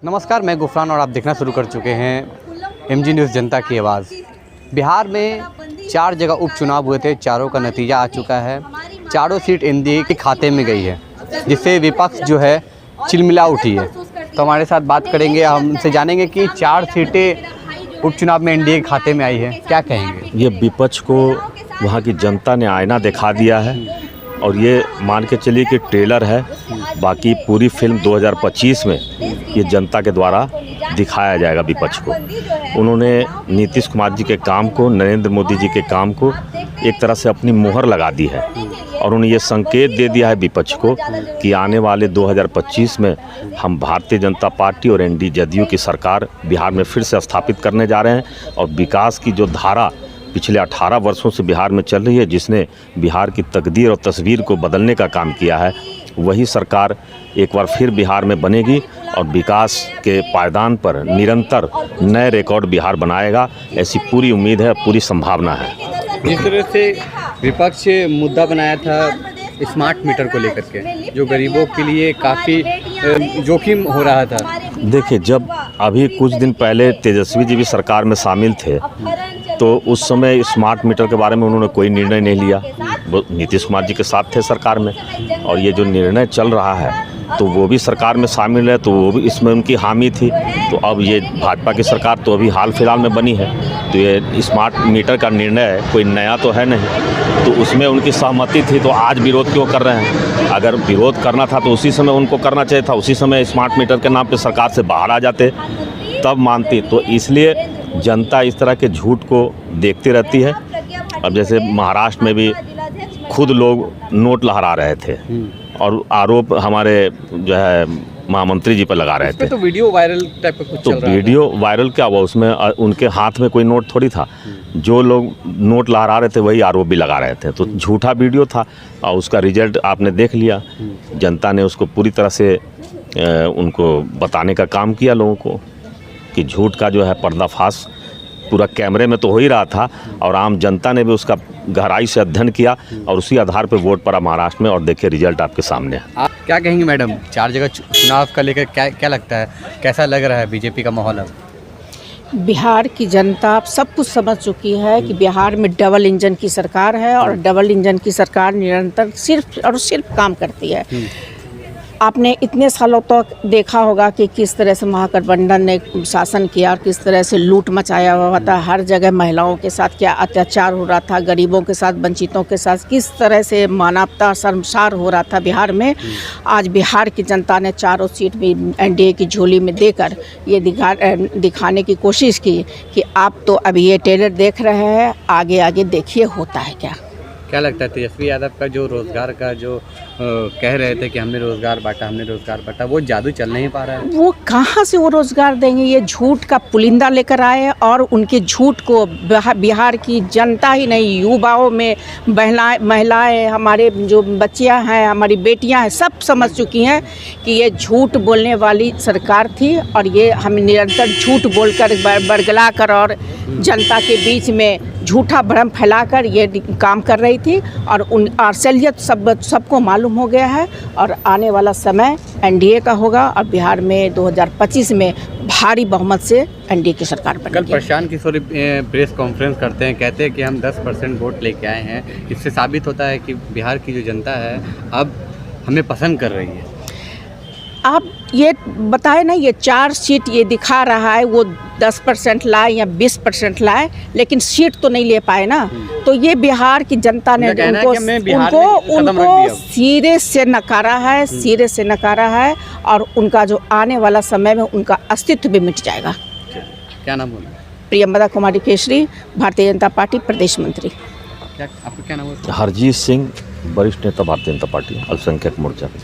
नमस्कार, मैं गुफरान और आप देखना शुरू कर चुके हैं MG न्यूज़ जनता की आवाज़। बिहार में 4 जगह उपचुनाव हुए थे, चारों का नतीजा आ चुका है। चारों सीट NDA के खाते में गई है, जिससे विपक्ष जो है चिलमिला उठी है। तो हमारे साथ बात करेंगे, हम उनसे जानेंगे कि 4 सीटें उपचुनाव में NDA के खाते में आई है, क्या कहेंगे। ये विपक्ष को वहाँ की जनता ने आईना दिखा दिया है और ये मान के चलिए कि ट्रेलर है। बाकी पूरी फिल्म 2025 में ये जनता के द्वारा दिखाया जाएगा विपक्ष को। उन्होंने नीतीश कुमार जी के काम को, नरेंद्र मोदी जी के काम को एक तरह से अपनी मुहर लगा दी है और उन्हें ये संकेत दे दिया है विपक्ष को कि आने वाले 2025 में हम भारतीय जनता पार्टी और NDA जदयू की सरकार बिहार में फिर से स्थापित करने जा रहे हैं। और विकास की जो धारा पिछले 18 वर्षों से बिहार में चल रही है, जिसने बिहार की तकदीर और तस्वीर को बदलने का काम किया है, वही सरकार एक बार फिर बिहार में बनेगी और विकास के पायदान पर निरंतर नए रिकॉर्ड बिहार बनाएगा। ऐसी पूरी उम्मीद है, पूरी संभावना है। जिस तरह से विपक्ष मुद्दा बनाया था स्मार्ट मीटर को लेकर के, जो गरीबों के लिए काफ़ी जोखिम हो रहा था। देखिए, जब अभी कुछ दिन पहले तेजस्वी जी भी सरकार में शामिल थे तो उस समय स्मार्ट मीटर के बारे में उन्होंने कोई निर्णय नहीं लिया। वो नीतीश कुमार जी के साथ थे सरकार में, और ये जो निर्णय चल रहा है तो वो भी सरकार में शामिल है, तो वो भी इसमें उनकी हामी थी। तो अब ये भाजपा की सरकार तो अभी हाल फिलहाल में बनी है, तो ये स्मार्ट मीटर का निर्णय कोई नया तो है नहीं, तो उसमें उनकी सहमति थी। तो आज विरोध क्यों कर रहे हैं? अगर विरोध करना था तो उसी समय उनको करना चाहिए था, उसी समय स्मार्ट मीटर के नाम पर सरकार से बाहर आ जाते, तब मानती। तो इसलिए जनता इस तरह के झूठ को देखती रहती है। अब जैसे महाराष्ट्र में भी खुद लोग नोट लहरा रहे थे और आरोप हमारे जो है महामंत्री जी पर लगा रहे थे। तो वीडियो वायरल टाइप का कुछ तो चल रहा वीडियो वायरल क्या हुआ? उसमें उनके हाथ में कोई नोट थोड़ी था। जो लोग नोट लहरा रहे थे वही आरोप भी लगा रहे थे। तो झूठा वीडियो था और उसका रिजल्ट आपने देख लिया। जनता ने उसको पूरी तरह से उनको बताने का काम किया लोगों को कि झूठ का जो है पर्दाफाश पूरा कैमरे में तो हो ही रहा था, और आम जनता ने भी उसका गहराई से अध्ययन किया और उसी आधार पर वोट पड़ा महाराष्ट्र में। और देखिए रिजल्ट आपके सामने है। आप क्या कहेंगे मैडम, 4 जगह चुनाव का लेकर क्या लगता है, कैसा लग रहा है बीजेपी का माहौल? अब बिहार की जनता सब कुछ समझ चुकी है कि बिहार में डबल इंजन की सरकार है और डबल इंजन की सरकार निरंतर सिर्फ और सिर्फ काम करती है। आपने इतने सालों तक देखा होगा कि किस तरह से महागठबंधन ने शासन किया और किस तरह से लूट मचाया हुआ था। हर जगह महिलाओं के साथ क्या अत्याचार हो रहा था, गरीबों के साथ, वंचितों के साथ किस तरह से मानवता शर्मसार हो रहा था बिहार में। आज बिहार की जनता ने चारों सीट भी NDA की झोली में देकर ये दिखाने की कोशिश की कि आप तो अभी ये ट्रेलर देख रहे हैं, आगे आगे देखिए होता है क्या लगता है तेजस्वी यादव का जो रोजगार का जो कह रहे थे कि हमने रोजगार बांटा, वो जादू चल नहीं पा रहा है? वो कहाँ से वो रोजगार देंगे? ये झूठ का पुलिंदा लेकर आए और उनके झूठ को बिहार की जनता ही नहीं, युवाओं में महिलाएं, हमारे जो बच्चियां हैं, हमारी बेटियां हैं, सब समझ चुकी हैं कि ये झूठ बोलने वाली सरकार थी। और ये हम निरंतर झूठ बोलकर बरगला कर और जनता के बीच में झूठा भ्रम फैलाकर ये काम कर रही थी। और असलियत सबको मालूम हो गया है। और आने वाला समय NDA का होगा और बिहार में 2025 में भारी बहुमत से NDA की सरकार बनेगी। कल प्रशांत किशोर प्रेस कॉन्फ्रेंस करते हैं, कहते हैं कि हम 10% वोट लेके आए हैं। इससे साबित होता है कि बिहार की जो जनता है अब हमें पसंद कर रही है। आप ये बताए ना, ये 4 सीट ये दिखा रहा है वो 10% लाए या 20% लाए, लेकिन सीट तो नहीं ले पाए ना। तो ये बिहार की जनता ने उनको सिरे से नकारा है और उनका जो आने वाला समय में उनका अस्तित्व भी मिट जाएगा। क्या नाम बोला? प्रियंवदा कुमारी केशरी, भारतीय जनता पार्टी प्रदेश मंत्री। आपका क्या नाम है? हरजीत सिंह, वरिष्ठ नेता भारतीय जनता पार्टी अल्पसंख्यक मोर्चा।